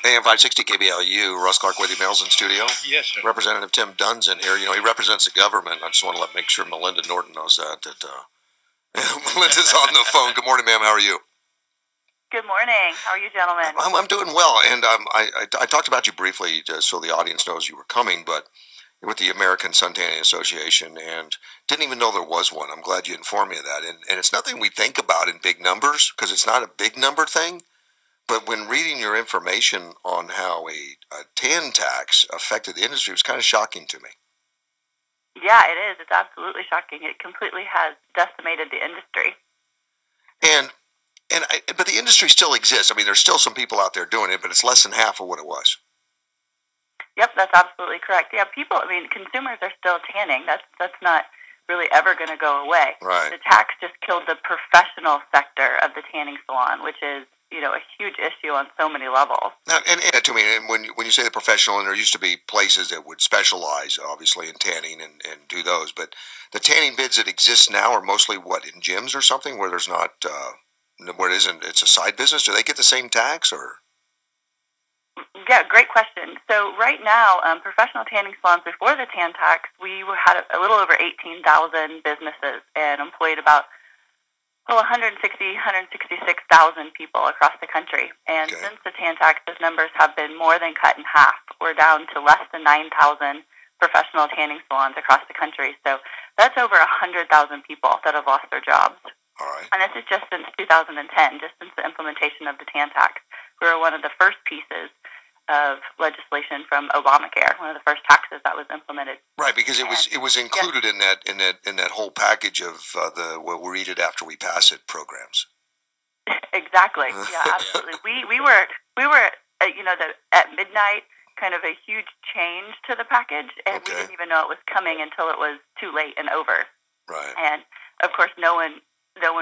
AM 560 KBLU, Russ Clark with you, Mail's in studio. Yes, sir. Representative Tim Dunn's in here. You know, he represents the government. I just want to make sure Melinda Norton knows that Melinda's on the phone. Good morning, ma'am. How are you? Good morning. How are you, gentlemen? I'm doing well, and I talked about you briefly just so the audience knows you were coming, but with the American Suntanning Association, and didn't even know there was one. I'm glad you informed me of that. And it's nothing we think about in big numbers, because it's not a big number thing. But when reading your information on how a tan tax affected the industry, it was kind of shocking to me. Yeah, it is. It's absolutely shocking. It completely has decimated the industry. But the industry still exists. I mean, there's still some people out there doing it, but it's less than half of what it was. Yep, that's absolutely correct. Yeah, consumers are still tanning. That's not really ever going to go away. Right. The tax just killed the professional sector of the tanning salon, which is, a huge issue on so many levels. Now, and to me, and when you say the professional, and there used to be places that would specialize, obviously, in tanning and do those, but the tanning bids that exist now are mostly, in gyms or something, where there's not, where it isn't, it's a side business? Do they get the same tax, or? Yeah, great question. So right now, professional tanning salons, before the tan tax, we had a little over 18,000 businesses and employed about 166,000 people across the country. And since the tan tax, those numbers have been more than cut in half. We're down to less than 9,000 professional tanning salons across the country. So that's over 100,000 people that have lost their jobs. All right. And this is just since 2010, just since the implementation of the tan tax. We were one of the first pieces of legislation from Obamacare, one of the first taxes that was implemented. Right, because it was included in that whole package of we'll read it after we pass it programs. Exactly. Yeah, absolutely. we were at midnight, kind of a huge change to the package, and we didn't even know it was coming until it was too late and over. Right. And of course, no one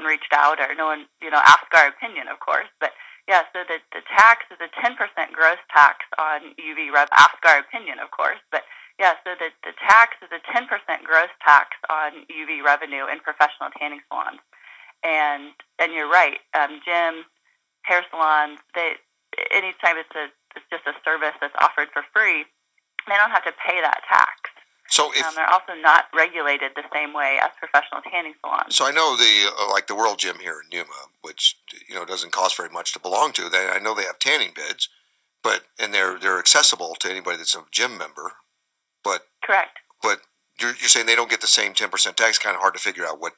reached out, or no one asked our opinion, of course, but. Yeah, so the tax is a 10% gross tax on UV rev. Ask our opinion, of course, but yeah, so the tax is a 10% gross tax on UV revenue in professional tanning salons, and you're right, gyms, hair salons, anytime it's just a service that's offered for free, they don't have to pay that tax. So they're also not regulated the same way as professional tanning salons. So I know the World Gym here in Yuma, which doesn't cost very much to belong to. I know they have tanning bids, and they're accessible to anybody that's a gym member. But correct. But you're saying they don't get the same 10% tax. Kind of hard to figure out what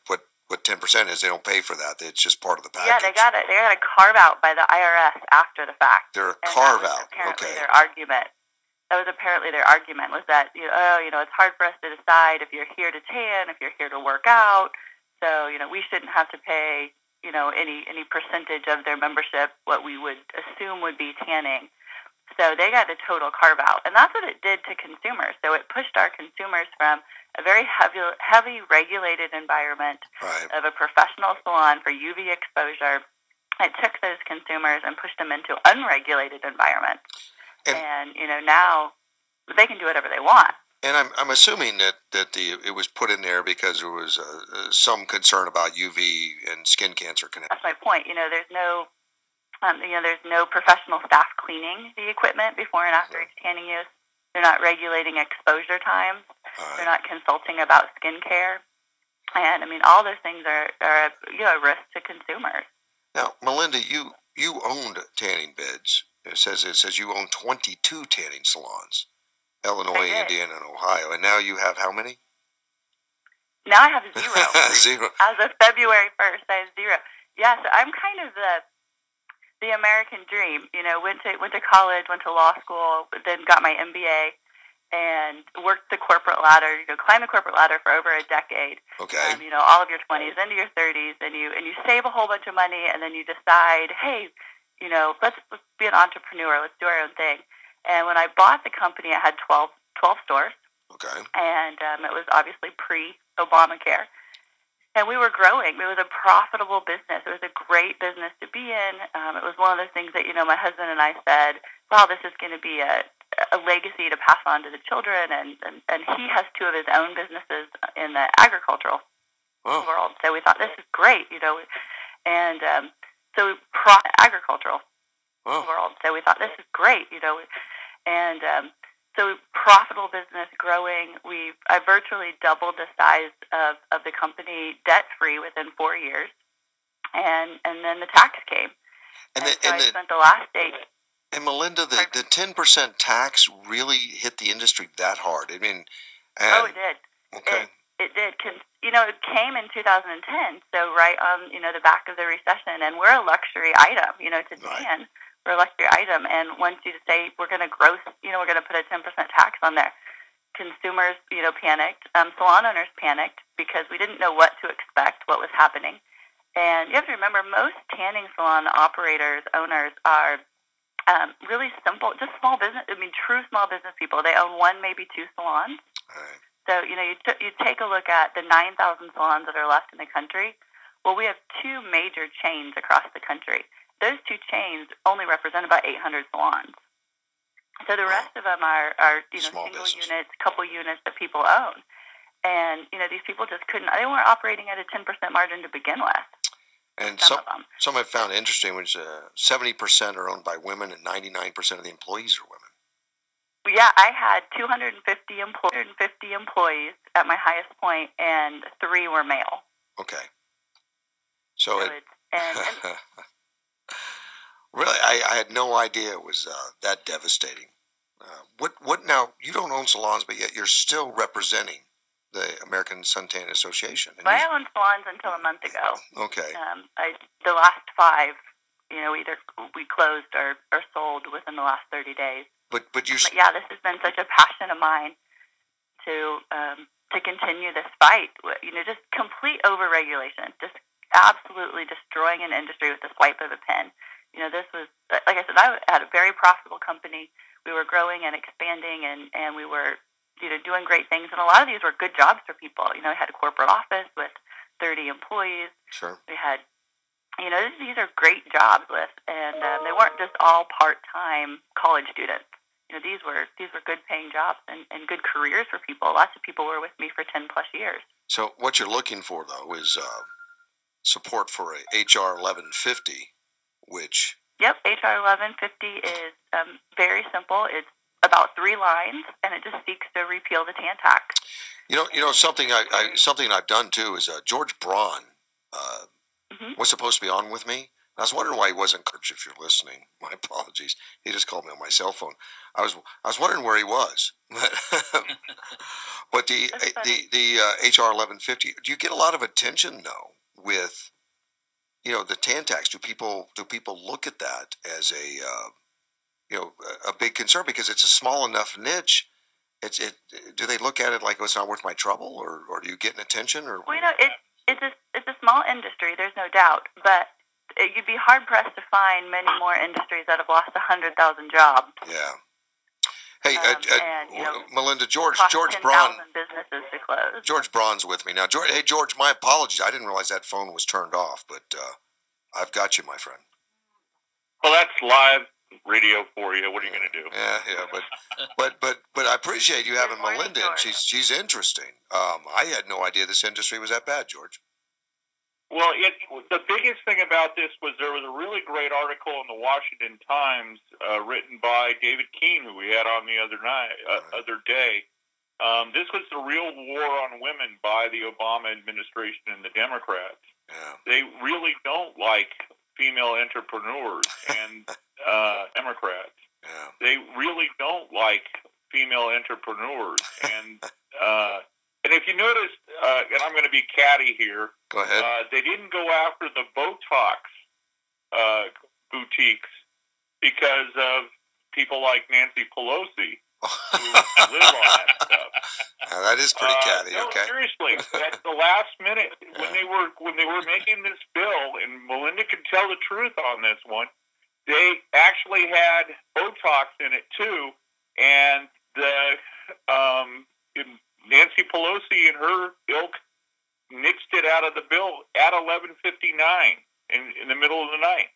10% is. They don't pay for that. It's just part of the package. Yeah, they got a carve out by the IRS after the fact. They're a carve out. Apparently, their argument. That was apparently their argument, was that, it's hard for us to decide if you're here to tan, if you're here to work out. So, we shouldn't have to pay, any percentage of their membership, what we would assume would be tanning. So they got a total carve out. And that's what it did to consumers. So it pushed our consumers from a very heavy regulated environment of a professional salon for UV exposure. It took those consumers and pushed them into unregulated environments. And now they can do whatever they want. And I'm assuming that it was put in there because there was some concern about UV and skin cancer connection. That's my point. There's no professional staff cleaning the equipment before and after each tanning use. They're not regulating exposure times. They're not consulting about skin care. And all those things are a risk to consumers. Now, Melinda, you owned tanning bids. It says you own 22 tanning salons, Illinois, Indiana, and Ohio. And now you have how many? Now I have 0. 0. As of February 1st, I have 0. Yeah, so I'm kind of the American dream. Went to college, went to law school, then got my MBA, and worked the corporate ladder. Climbed the corporate ladder for over a decade. Okay. All of your 20s into your 30s, and you save a whole bunch of money, and then you decide, hey, let's be an entrepreneur. Let's do our own thing. And when I bought the company, it had 12 stores. Okay. And it was obviously pre-Obamacare. And we were growing. It was a profitable business. It was a great business to be in. It was one of those things that, my husband and I said, wow, this is going to be a legacy to pass on to the children. And he has 2 of his own businesses in the agricultural world. So we thought, this is great, And agricultural world. So we thought this is great, and so profitable business, growing. I virtually doubled the size of the company, debt free within 4 years, and then the tax came, and so I spent the last 8. And Melinda, the 10% tax really hit the industry that hard. I mean, it did. Okay. It did. It came in 2010, so right on the back of the recession, and we're a luxury item. To tan, we're a luxury item, and once you say we're going to we're going to put a 10% tax on there, consumers panicked. Salon owners panicked because we didn't know what to expect, what was happening, and you have to remember most tanning salon owners are really simple, just small business. I mean, true small business people. They own 1, maybe 2 salons. Right. So, you take a look at the 9,000 salons that are left in the country. Well, we have 2 major chains across the country. Those 2 chains only represent about 800 salons. So the rest of them are single business units, couple units that people own. And, these people just they weren't operating at a 10% margin to begin with. And some I've found interesting was 70% are owned by women and 99% of the employees are women. Yeah, I had 250 employees at my highest point, and 3 were male. Okay. So really, I had no idea it was that devastating. What now? You don't own salons, but yet you're still representing the American Suntanning Association. And I owned salons until a month ago. Okay. The last 5, either we closed or sold within the last 30 days. But yeah, this has been such a passion of mine to continue this fight. Just complete overregulation, just absolutely destroying an industry with the swipe of a pen. This was, like I said, I had a very profitable company. We were growing and expanding, and we were doing great things. And a lot of these were good jobs for people. We had a corporate office with 30 employees. Sure. We had, these are great jobs and they weren't just all part-time college students. These were good paying jobs and good careers for people. Lots of people were with me for 10 plus years. So what you're looking for, though, is support for a HR 1150, which... Yep, HR 1150 is very simple. It's about 3 lines, and it just seeks to repeal the tan tax. Something I've done too is George Braun was supposed to be on with me. I was wondering why he wasn't. If you're listening, my apologies. He just called me on my cell phone. I was wondering where he was. But the HR 1150. Do you get a lot of attention though with the tan tax? Do people look at that as a big concern because it's a small enough niche? Do they look at it like it's not worth my trouble, or do you get an attention? Or it's a small industry. There's no doubt, but you'd be hard pressed to find many more industries that have lost 100,000 jobs. Yeah. Hey, Melinda, George Braun. Businesses to close. George Braun's with me now. George, my apologies. I didn't realize that phone was turned off, but I've got you, my friend. Well, that's live radio for you. What are you going to do? Yeah, but I appreciate you having Melinda. And she's interesting. I had no idea this industry was that bad, George. Well, the biggest thing about this was there was a really great article in the Washington Times written by David Keene, who we had on the other day. This was the real war on women by the Obama administration and the Democrats. Yeah. They really don't like female entrepreneurs and Democrats. Yeah. They really don't like female entrepreneurs and if you notice, and I'm going to be catty here. Go ahead. They didn't go after the Botox boutiques because of people like Nancy Pelosi who live on that stuff. Now, that is pretty catty. No, okay. Seriously, at the last minute when they were making this bill, and Melinda could tell the truth on this one, they actually had Botox in it too, and Nancy Pelosi and her ilk nixed it out of the bill at 11:59 in the middle of the night.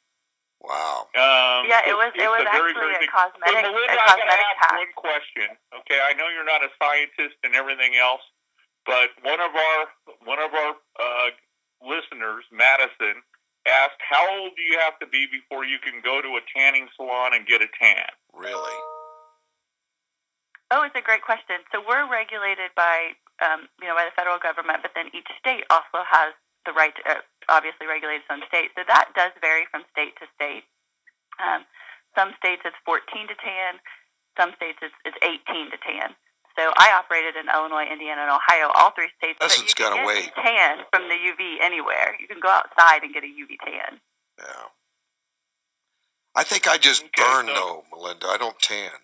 Wow. It was actually a cosmetic. Melinda, I got to ask one question. Okay, I know you're not a scientist and everything else, but one of our listeners, Madison, asked, how old do you have to be before you can go to a tanning salon and get a tan? Really? Oh, it's a great question. So we're regulated by, by the federal government, but then each state also has the right to obviously regulate its own state. So that does vary from state to state. Some states it's 14 to tan. Some states it's 18 to tan. So I operated in Illinois, Indiana, and Ohio, all three states. That's but you got to can wait. get a tan from the UV anywhere. You can go outside and get a UV tan. Yeah. I think I just burn, though, Melinda. I don't tan.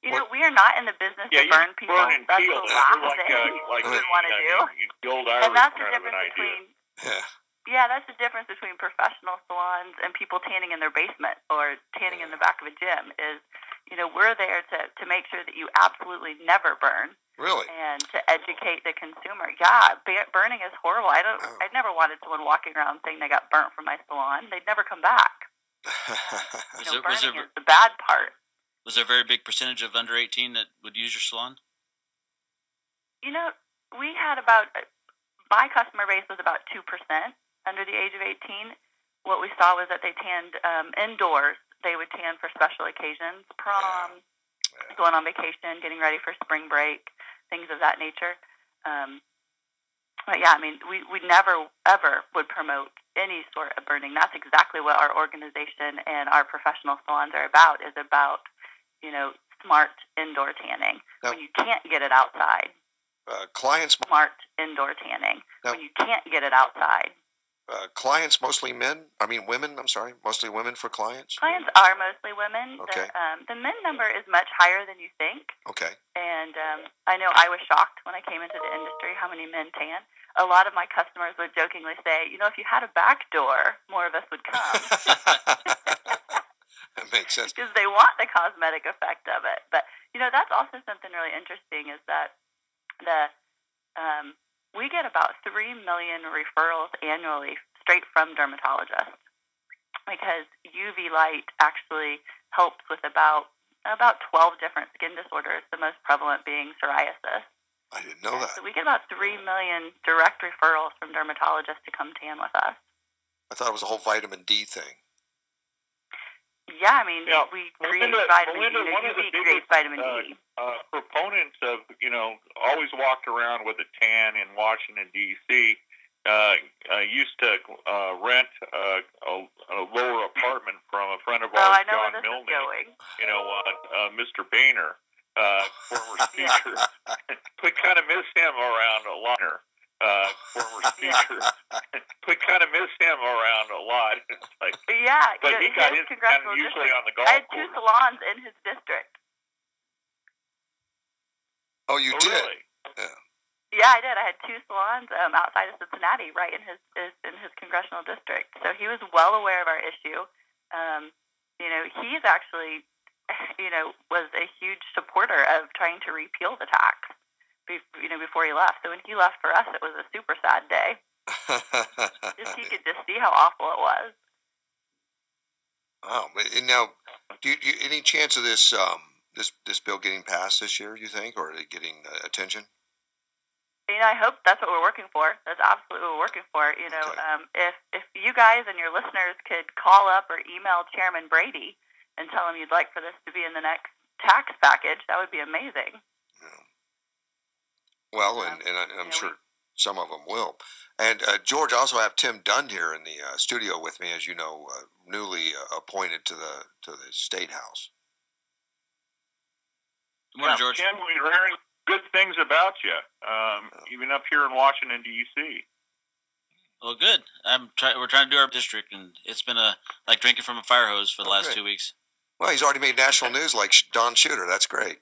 You know, we are not in the business to burn people. Burn and that's peel. the last like, thing like we would want to do. The old Irish and that's the kind of an difference idea. between that's the difference between professional salons and people tanning in their basement or tanning in the back of a gym is, we're there to make sure that you absolutely never burn. Really? And to educate the consumer. Yeah, burning is horrible. I never wanted someone walking around saying they got burnt from my salon. They'd never come back. Burning is the bad part. Was there a very big percentage of under 18 that would use your salon? We had my customer base was about 2% under the age of 18. What we saw was that they tanned indoors. They would tan for special occasions, prom, going on vacation, getting ready for spring break, things of that nature. But yeah, we never, ever would promote any sort of burning. That's exactly what our organization and our professional salons are about, smart indoor tanning. Now, when you can't get it outside. Smart indoor tanning. Now, when you can't get it outside. Clients mostly men? Women, I'm sorry. Mostly women for clients? Clients are mostly women. Okay. The men number is much higher than you think. Okay. And I know I was shocked when I came into the industry how many men tan. A lot of my customers would jokingly say, if you had a back door, more of us would come. That makes sense. Because they want the cosmetic effect of it. But, that's also something really interesting is that we get about 3 million referrals annually straight from dermatologists because UV light actually helps with about 12 different skin disorders, the most prevalent being psoriasis. I didn't know that. So we get about 3 million direct referrals from dermatologists to come tan with us. I thought it was a whole vitamin D thing. Yeah, we create vitamin D. UV creates vitamin D. Proponents of, always walked around with a tan in Washington, D.C., used to rent a lower apartment from a friend of ours, John Milne, Mr. Boehner, former speaker. We kind of miss him around a lot. Former speaker. We kind of miss him around a lot. But he got his kind of usually on the golf course. I had 2 salons in his district. Oh, you did? Really? Yeah, I did. I had 2 salons outside of Cincinnati, right in his congressional district. So he was well aware of our issue. He's actually, was a huge supporter of trying to repeal the tax. Before he left. So when he left for us, it was a super sad day. He could just see how awful it was. Wow. And now, do you any chance of this this bill getting passed this year? You think, or getting attention? I hope that's what we're working for. That's absolutely what we're working for. If you guys and your listeners could call up or email Chairman Brady and tell him you'd like for this to be in the next tax package, that would be amazing. Yeah. Well, and I'm sure some of them will. And George, I also have Tim Dunn here in the studio with me, as you know, newly appointed to the State House. Good morning, George. Tim, we're hearing good things about you, even up here in Washington, D.C. Well, good. We're trying to do our district, and it's been like drinking from a fire hose for the last 2 weeks. Well, he's already made national news like Don Shooter. That's great.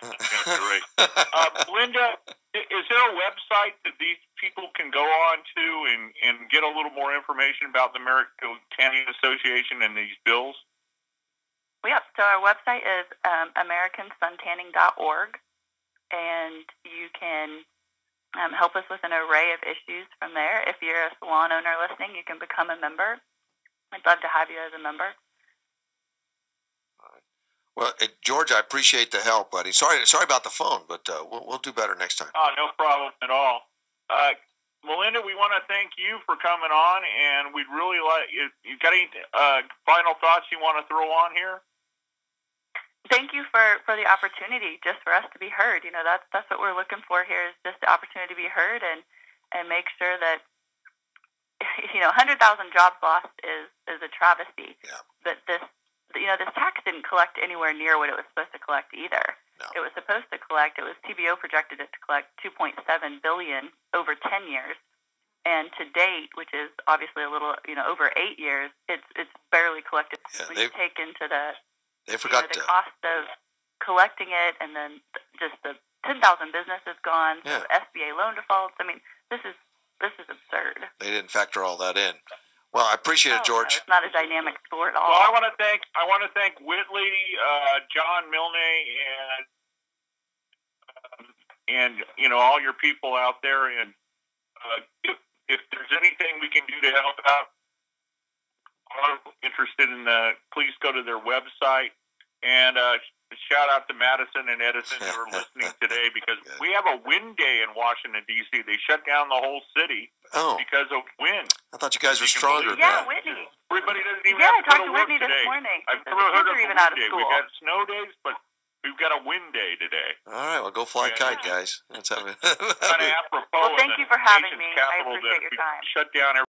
That's great. Linda, is there a website that these people can go on to and get a little more information about the American Tanning Association and these bills? Yep. So our website is americansuntanning.org, and you can help us with an array of issues from there. If you're a salon owner listening, you can become a member. I'd love to have you as a member. Well, George, I appreciate the help, buddy. Sorry about the phone, but we'll do better next time. Oh, no problem at all. Melinda, we want to thank you for coming on, and we'd really like. You got any final thoughts you want to throw on here? Thank you for the opportunity, just for us to be heard. That's what we're looking for here, is just the opportunity to be heard and make sure that 100,000 jobs lost is a travesty. Yeah. But this tax didn't collect anywhere near what it was supposed to collect either. No. It was supposed to collect. It was TBO projected it to collect $2.7 billion over 10 years, and to date, which is obviously a little over 8 years, it's barely collected. Yeah, when you take into they forgot the cost of collecting it, and then just the 10,000 businesses gone, so SBA loan defaults. I mean, this is absurd. They didn't factor all that in. Well, I appreciate it, George. No, it's not a dynamic sport at all. Well, I want to thank Whitley, John Milne, and all your people out there. And if there's anything we can do to help out, are interested in please go to their website, and shout out to Madison and Edison who are listening today, because we have a wind day in Washington, D.C. They shut down the whole city because of wind. I thought you guys were stronger. Yeah, Whitney. Everybody doesn't even have to go to work Whitney today. this morning. I've never heard of a even wind out of day. school. We've got snow days, but we've got a wind day today. All right, well, go fly a kite, guys. Let's have it. Kind of apropos. Well, thank you for having me. I Capital appreciate your time. Shut down